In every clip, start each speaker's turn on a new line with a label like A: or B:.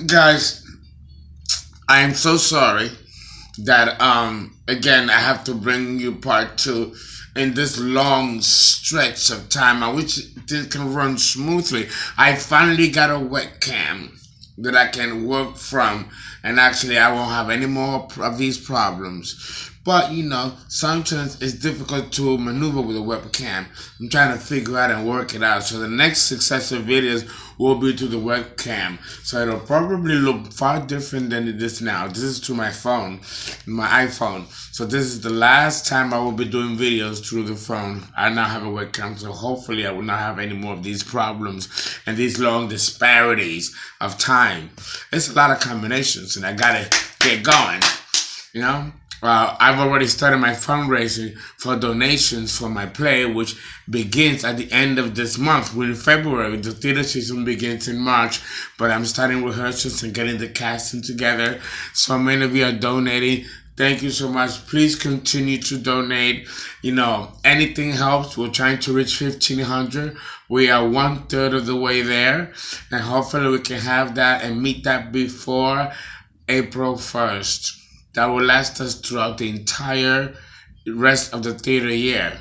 A: Guys, I am so sorry that again I have to bring you part two in this long stretch of time. I wish this can run smoothly. I finally got a webcam that I can work from, and actually I won't have any more of these problems. But sometimes it's difficult to maneuver with a webcam. I'm trying to figure out and work it out. So the next successive videos will be to the webcam. So it'll probably look far different than it is now. This is to my phone, my iPhone. So this is the last time I will be doing videos through the phone. I now have a webcam, so hopefully I will not have any more of these problems and these long disparities of time. It's a lot of combinations, and I gotta get going, I've already started my fundraising for donations for my play, which begins at the end of this month. We're in February. The theater season begins in March, but I'm starting rehearsals and getting the casting together. So many of you are donating. Thank you so much. Please continue to donate. Anything helps. We're trying to reach 1,500. We are 1/3 of the way there, and hopefully we can have that and meet that before April 1st. That will last us throughout the entire rest of the theater year.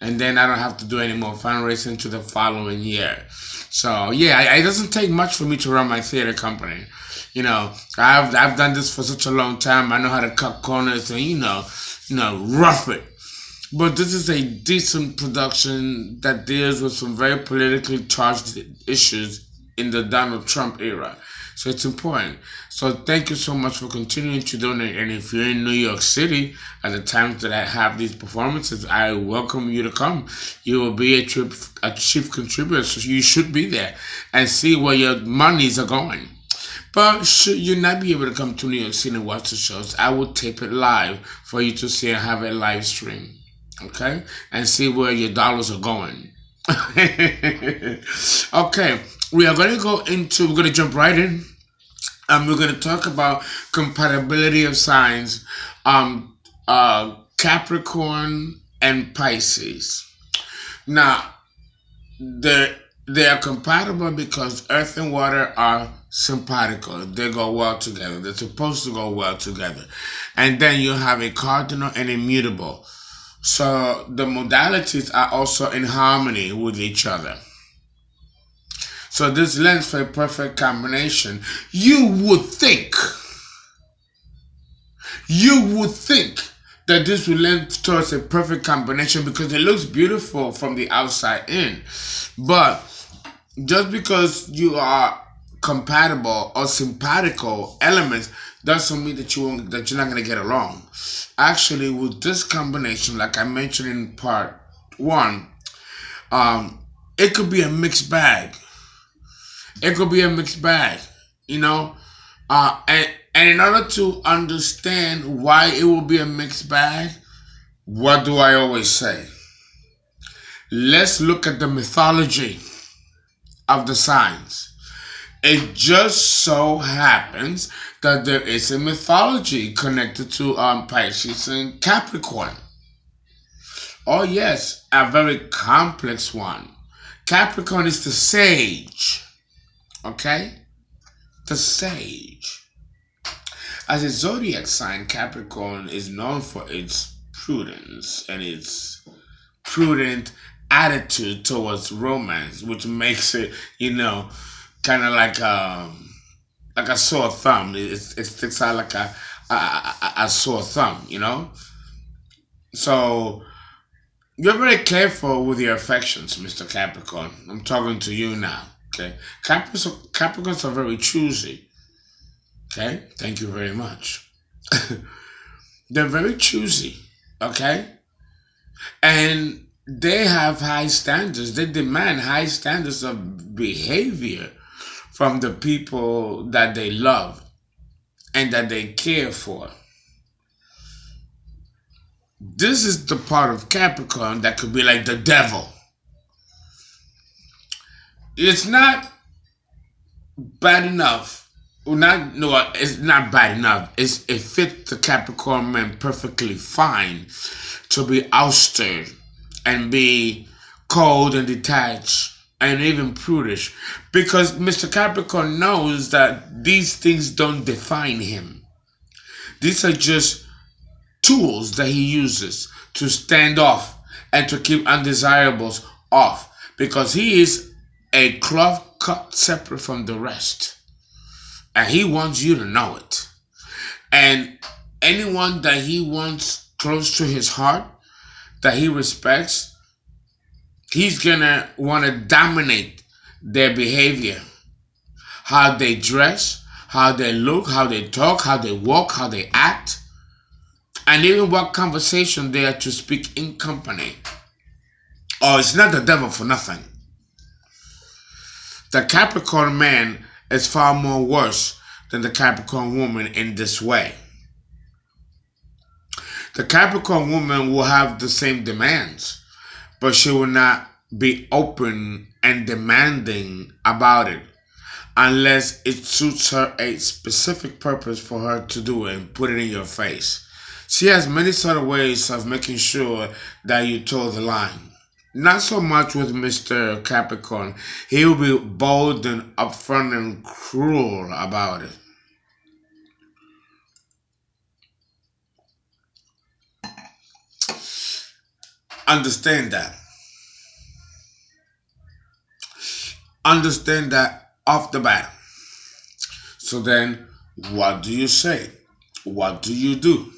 A: And then I don't have to do any more fundraising to the following year. So yeah, it doesn't take much for me to run my theater company. I've done this for such a long time. I know how to cut corners and rough it. But this is a decent production that deals with some very politically charged issues in the Donald Trump era. So it's important. So thank you so much for continuing to donate. And if you're in New York City at the times that I have these performances, I welcome you to come. You will be a chief contributor, so you should be there and see where your monies are going. But should you not be able to come to New York City and watch the shows, I will tape it live for you to see and have a live stream. Okay? And see where your dollars are going. Okay, we're going to jump right in. We're going to talk about compatibility of signs, Capricorn and Pisces. Now, they are compatible because earth and water are simpatical. They go well together. They're supposed to go well together. And then you have a cardinal and a mutable. So the modalities are also in harmony with each other. So this lends for a perfect combination. You would think that this will lend towards a perfect combination because it looks beautiful from the outside in. But just because you are compatible or simpatical elements doesn't mean that you're not going to get along. Actually, with this combination, like I mentioned in part one, it could be a mixed bag. It could be a mixed bag, and in order to understand why it will be a mixed bag, what do I always say? Let's look at the mythology of the signs. It just so happens that there is a mythology connected to Pisces and Capricorn. Oh yes, a very complex one. Capricorn is the sage. Okay? The sage. As a zodiac sign, Capricorn is known for its prudence and its prudent attitude towards romance, which makes it, kind of like a sore thumb. It sticks out like a sore thumb, So you're very careful with your affections, Mr. Capricorn. I'm talking to you now. Okay, Capricorns are very choosy. Okay, thank you very much. They're very choosy. Okay, and they have high standards. They demand high standards of behavior from the people that they love and that they care for. This is the part of Capricorn that could be like the devil. It's not bad enough not no, it's not bad enough. It fits the Capricorn man perfectly fine to be ousted and be cold and detached and even prudish, because Mr. Capricorn knows that these things don't define him. These are just tools that he uses to stand off and to keep undesirables off, because he is a cloth cut separate from the rest. And he wants you to know it. And anyone that he wants close to his heart, that he respects, he's gonna want to dominate their behavior, how they dress, how they look, how they talk, how they walk, how they act, and even what conversation they are to speak in company. Oh, it's not the devil for nothing. The Capricorn man is far more worse than the Capricorn woman in this way. The Capricorn woman will have the same demands, but she will not be open and demanding about it unless it suits her a specific purpose for her to do it and put it in your face. She has many sort of ways of making sure that you toe the line. Not so much with Mr. Capricorn. He will be bold and upfront and cruel about it. Understand that. Understand that off the bat. So then, what do you say? What do you do?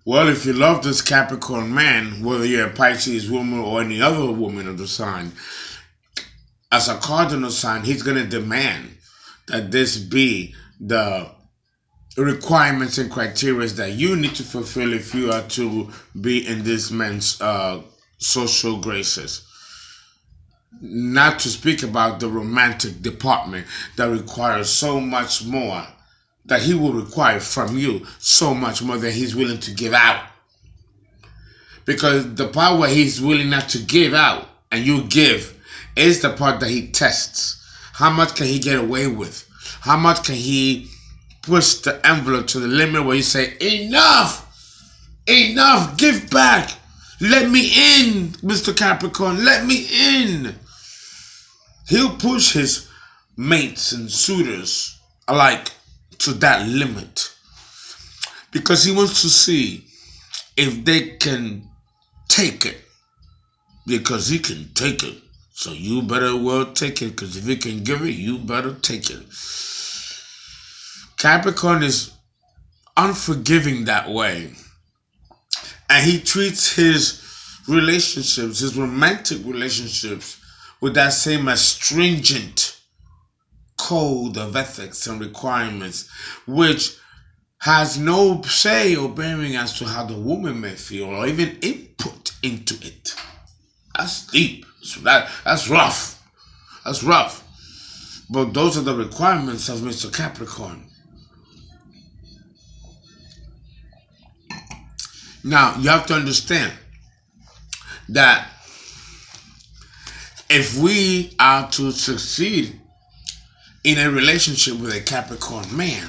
A: Well, if you love this Capricorn man, whether you're a Pisces woman or any other woman of the sign, as a cardinal sign, he's going to demand that this be the requirements and criteria that you need to fulfill if you are to be in this man's social graces. Not to speak about the romantic department that requires so much more, that he will require from you so much more than he's willing to give out. Because the part where he's willing not to give out and you give is the part that he tests. How much can he get away with? How much can he push the envelope to the limit where you say, enough, enough, give back. Let me in, Mr. Capricorn, let me in. He'll push his mates and suitors alike to that limit because he wants to see if they can take it, because he can take it. So you better well take it, because if he can give it, you better take it. Capricorn is unforgiving that way, and he treats his relationships, his romantic relationships, with that same astringent code of ethics and requirements, which has no say or bearing as to how the woman may feel or even input into it. That's deep. So that's rough. That's rough. But those are the requirements of Mr. Capricorn. Now, you have to understand that if we are to succeed in a relationship with a Capricorn man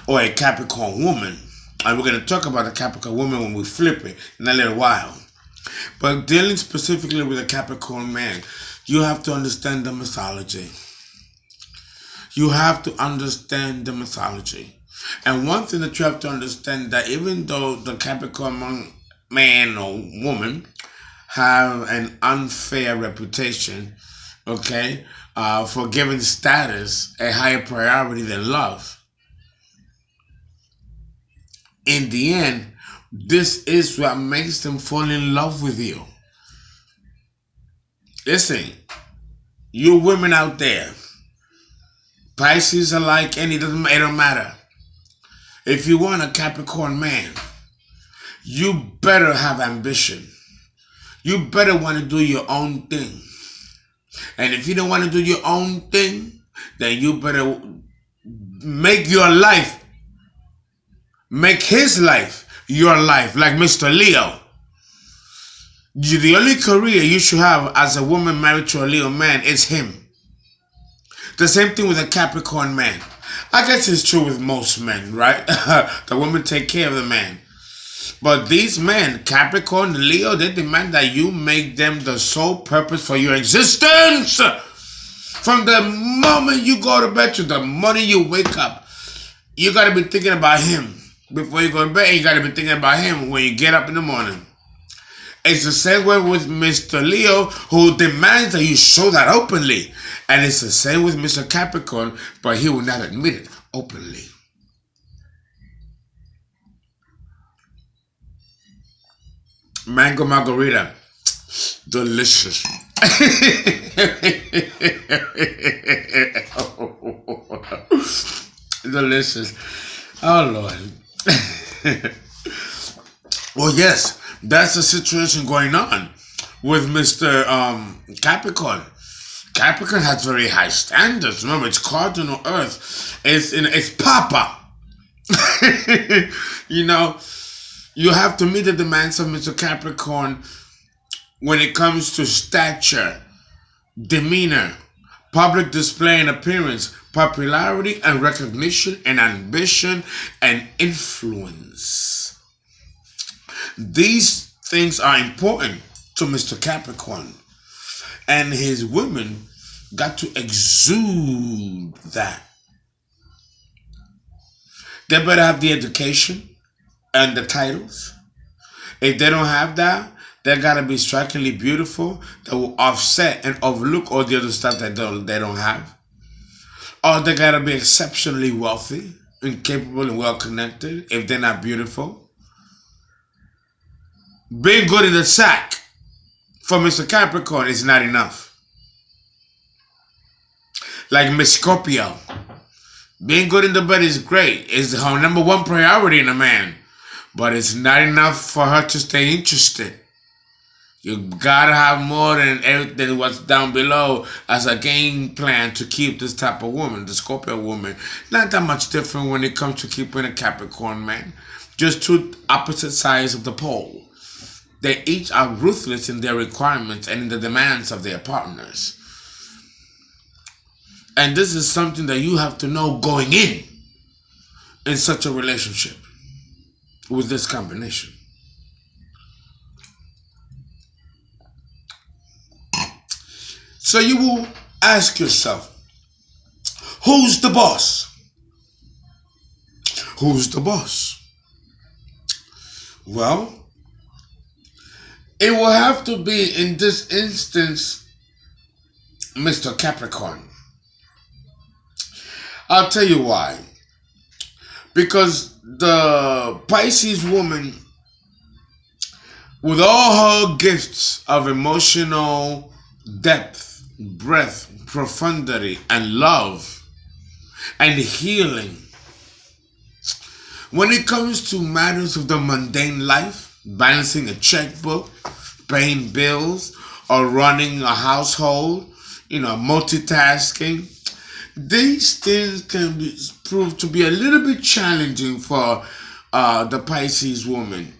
A: or a Capricorn woman, and we're going to talk about the Capricorn woman when we flip it in a little while, but dealing specifically with a Capricorn man, you have to understand the mythology. You have to understand the mythology. And one thing that you have to understand, that even though the Capricorn man or woman have an unfair reputation, okay, for giving status a higher priority than love, in the end, this is what makes them fall in love with you. Listen, you women out there, Pisces alike, and it don't matter. If you want a Capricorn man, you better have ambition. You better want to do your own thing. And if you don't want to do your own thing, then you better make your life, make his life your life, like Mr. Leo. The only career you should have as a woman married to a Leo man is him. The same thing with a Capricorn man. I guess it's true with most men, right? The women take care of the man. But these men, Capricorn, Leo, they demand that you make them the sole purpose for your existence. From the moment you go to bed to the morning you wake up, you got to be thinking about him. Before you go to bed, you got to be thinking about him when you get up in the morning. It's the same way with Mr. Leo, who demands that you show that openly. And it's the same with Mr. Capricorn, but he will not admit it openly. Mango margarita. Delicious. Delicious. Oh, Lord. Well, yes, that's the situation going on with Mr. Capricorn. Capricorn has very high standards. Remember, it's cardinal Earth. It's Papa. You know, you have to meet the demands of Mr. Capricorn when it comes to stature, demeanor, public display and appearance, popularity and recognition, and ambition and influence. These things are important to Mr. Capricorn. And his women got to exude that. They better have the education and the titles. If they don't have that, they gotta be strikingly beautiful that will offset and overlook all the other stuff that they don't have. Or they gotta be exceptionally wealthy and capable and well connected if they're not beautiful. Being good in the sack for Mr. Capricorn is not enough. Like Miss Scorpio. Being good in the bed is great. It's her number one priority in a man. But it's not enough for her to stay interested. You gotta have more than everything what's down below as a game plan to keep this type of woman, the Scorpio woman. Not that much different when it comes to keeping a Capricorn man. Just two opposite sides of the pole. They each are ruthless in their requirements and in the demands of their partners. And this is something that you have to know going in such a relationship with this combination. So you will ask yourself, who's the boss? Who's the boss? Well, it will have to be, in this instance, Mr. Capricorn. I'll tell you why. Because the Pisces woman, with all her gifts of emotional depth, breadth, profundity, and love, and healing, when it comes to matters of the mundane life, balancing a checkbook, paying bills, or running a household, multitasking, these things can prove to be a little bit challenging for the Pisces woman,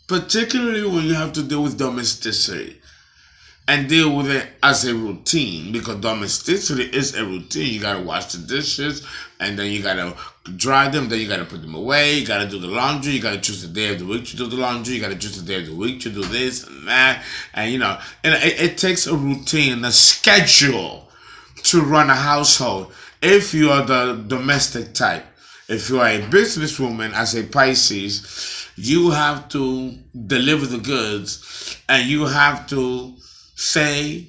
A: particularly when you have to deal with domesticity and deal with it as a routine, because domesticity is a routine. You gotta wash the dishes, and then you gotta dry them, then you gotta put them away, you gotta do the laundry, you gotta choose the day of the week to do the laundry, you gotta choose the day of the week to do this and that, and it takes a routine, a schedule to run a household if you are the domestic type. If you are a businesswoman as a Pisces, you have to deliver the goods, and you have to say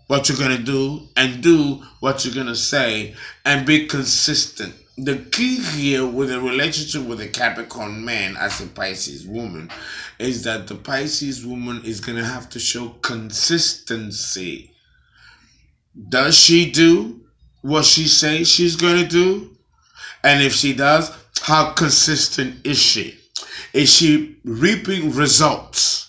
A: what you're going to do and do what you're going to say and be consistent. The key here with a relationship with a Capricorn man as a Pisces woman is that the Pisces woman is going to have to show consistency. Does she do what she says she's going to do? And if she does, how consistent is she? Is she reaping results?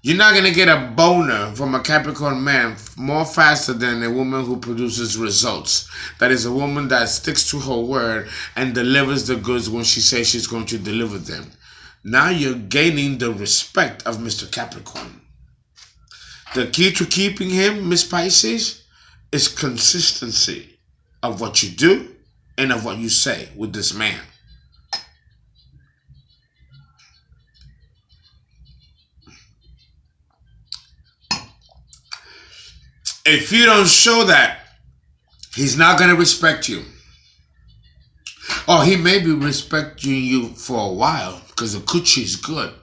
A: You're not going to get a boner from a Capricorn man more faster than a woman who produces results. That is a woman that sticks to her word and delivers the goods when she says she's going to deliver them. Now you're gaining the respect of Mr. Capricorn. The key to keeping him, Miss Pisces, is consistency of what you do and of what you say with this man. If you don't show that, he's not going to respect you. Or he may be respecting you for a while because the coochie is good.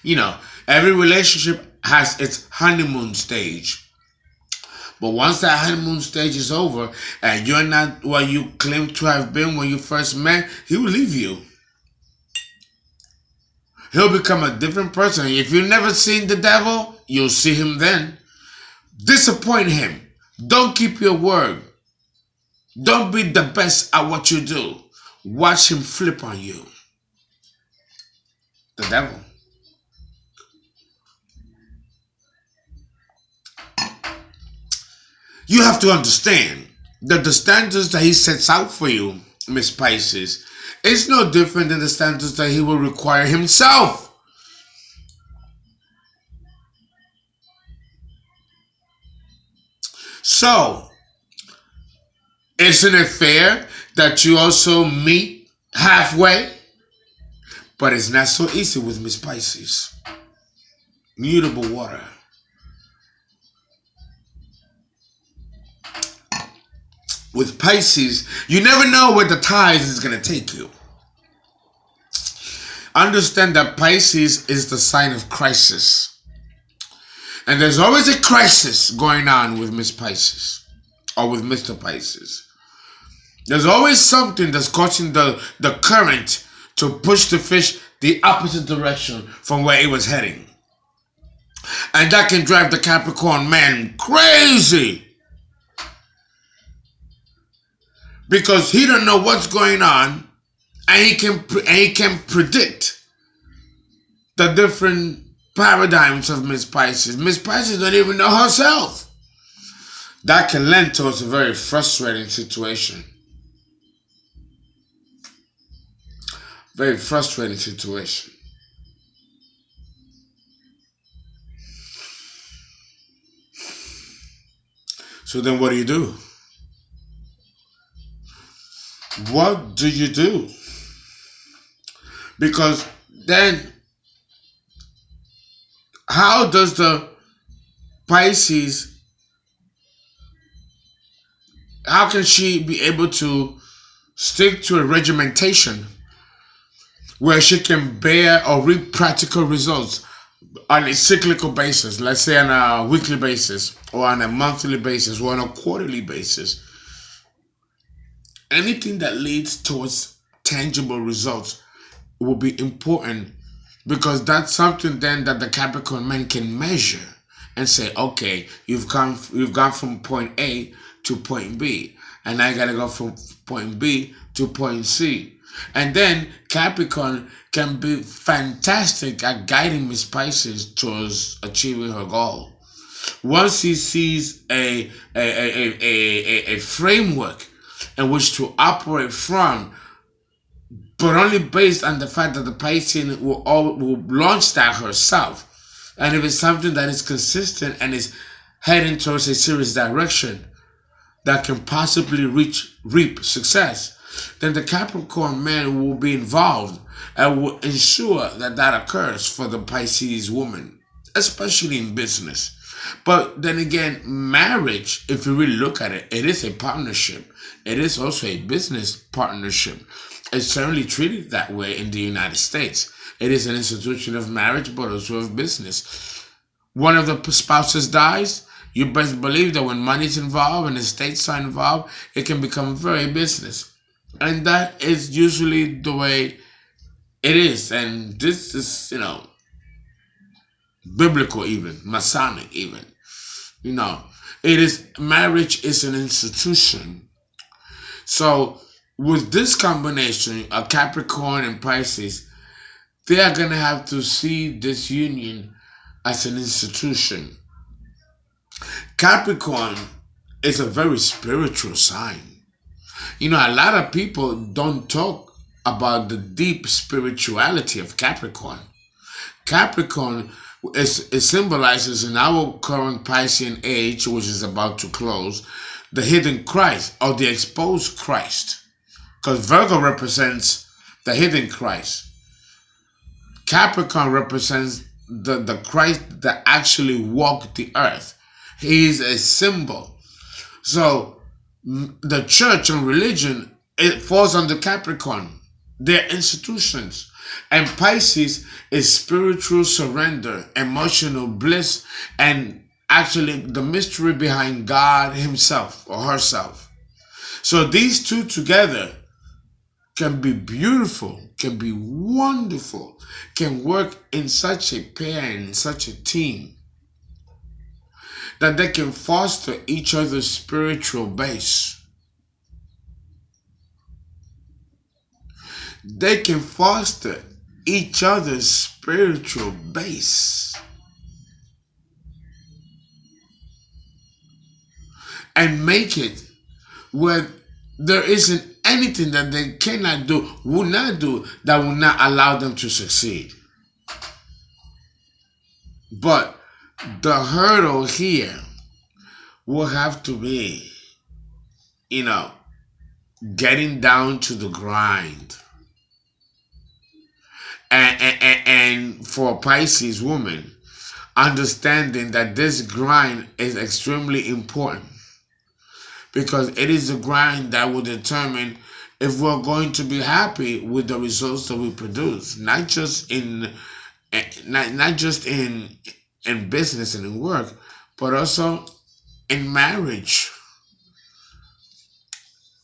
A: You know, every relationship has its honeymoon stage. But once that honeymoon stage is over and you're not what you claim to have been when you first met, he will leave you. He'll become a different person. If you've never seen the devil, you'll see him then. Disappoint him. Don't keep your word. Don't be the best at what you do. Watch him flip on you. The devil. You have to understand that the standards that he sets out for you, Miss Pisces, is no different than the standards that he will require himself. So, isn't it fair that you also meet halfway? But it's not so easy with Miss Pisces. Mutable water. With Pisces, you never know where the tide is going to take you. Understand that Pisces is the sign of crisis. And there's always a crisis going on with Miss Pisces or with Mr. Pisces. There's always something that's causing the current to push the fish the opposite direction from where it was heading. And that can drive the Capricorn man crazy. Because he don't know what's going on, and he can predict the different paradigms of Miss Pisces. Miss Pisces don't even know herself. That can lend towards a very frustrating situation. Very frustrating situation. So then what do you do? What do you do? Because then, how does the Pisces, how can she be able to stick to a regimentation where she can bear or reap practical results on a cyclical basis, let's say on a weekly basis, or on a monthly basis, or on a quarterly basis? Anything that leads towards tangible results will be important, because that's something then that the Capricorn man can measure and say, okay, you've gone from point A to point B, and I gotta go from point B to point C. And then Capricorn can be fantastic at guiding Miss Pisces towards achieving her goal. Once he sees a framework in which to operate from, but only based on the fact that the Pisces will launch that herself. And if it's something that is consistent and is heading towards a serious direction that can possibly reap success, then the Capricorn man will be involved and will ensure that that occurs for the Pisces woman, especially in business. But then again, marriage, if you really look at it, it is a partnership. It is also a business partnership. It's certainly treated that way in the United States. It is an institution of marriage, but also of business. One of the spouses dies, you best believe that when money's involved and estates are involved, it can become very business. And that is usually the way it is. And this is, biblical even, Masonic even. Marriage is an institution. So with this combination of Capricorn and Pisces, they are going to have to see this union as an institution. Capricorn is a very spiritual sign. A lot of people don't talk about the deep spirituality of Capricorn. Capricorn it symbolizes in our current Piscean age, which is about to close, the hidden Christ or the exposed Christ. Because Virgo represents the hidden Christ. Capricorn represents the Christ that actually walked the earth. He is a symbol. So the church and religion, it falls under Capricorn. They're institutions. And Pisces is spiritual surrender, emotional bliss, and actually the mystery behind God himself or herself. So these two together can be beautiful, can be wonderful, can work in such a pair, in such a team, that they can foster each other's spiritual base. They can foster each other's spiritual base. And make it where there isn't anything that they cannot do, will not do, that will not allow them to succeed. But the hurdle here will have to be, getting down to the grind. And for a Pisces woman, understanding that this grind is extremely important, because it is the grind that will determine if we're going to be happy with the results that we produce, not just in business and in work, but also in marriage.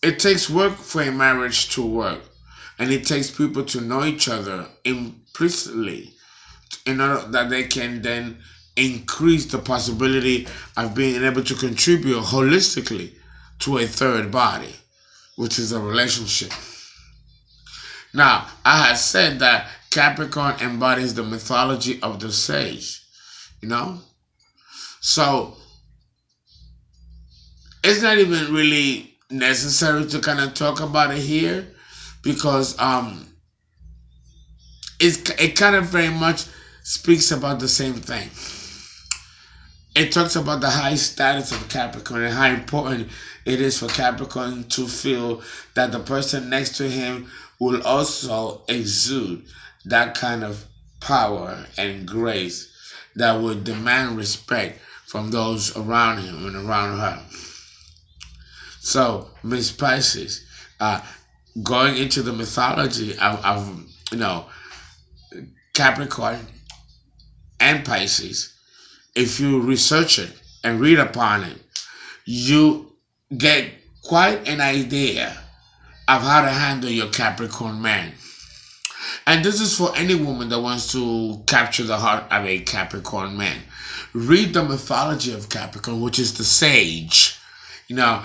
A: It takes work for a marriage to work, and it takes people to know each other implicitly in order that they can then increase the possibility of being able to contribute holistically to a third body, which is a relationship. Now, I had said that Capricorn embodies the mythology of the sage, So, it's not even really necessary to kind of talk about it here, because it kind of very much speaks about the same thing. It talks about the high status of Capricorn and how important it is for Capricorn to feel that the person next to him will also exude that kind of power and grace that would demand respect from those around him and around her. So, Miss Pisces, going into the mythology of Capricorn and Pisces, if you research it and read upon it, you get quite an idea of how to handle your Capricorn man. And this is for any woman that wants to capture the heart of a Capricorn man. Read the mythology of Capricorn, which is the sage. I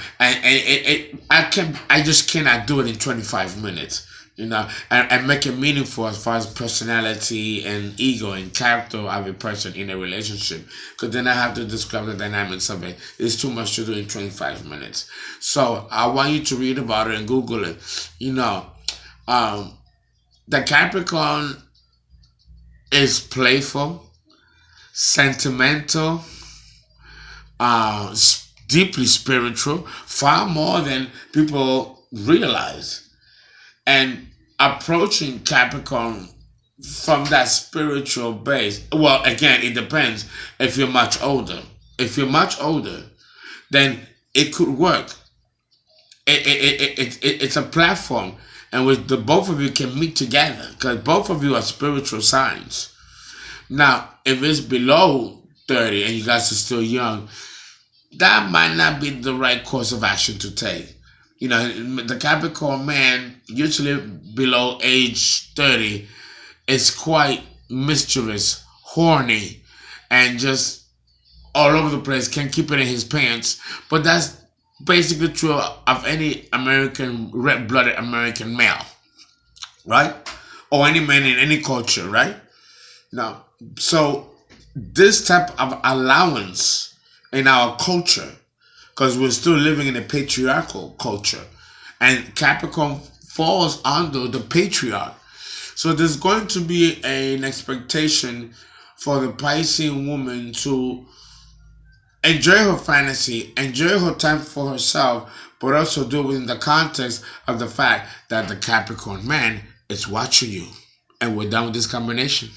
A: just cannot do it in 25 minutes. And make it meaningful as far as personality and ego and character of a person in a relationship. Because then I have to describe the dynamics of it. It's too much to do in 25 minutes. So I want you to read about it and Google it. The Capricorn is playful, sentimental, deeply spiritual, far more than people realize. And approaching Capricorn from that spiritual base, well, again, it depends if you're much older. If you're much older, then it could work. It's a platform in which the both of you can meet together, because both of you are spiritual signs. Now, if it's below 30 and you guys are still young, that might not be the right course of action to take. The Capricorn man, usually below age 30, is quite mischievous, horny, and just all over the place, can't keep it in his pants. But that's basically true of any red-blooded American male, right? Or any man in any culture, right? Now, so this type of allowance in our culture, because we're still living in a patriarchal culture, and Capricorn falls under the patriarch. So there's going to be an expectation for the Piscean woman to enjoy her fantasy, enjoy her time for herself, but also do it within the context of the fact that the Capricorn man is watching you. And we're done with this combination.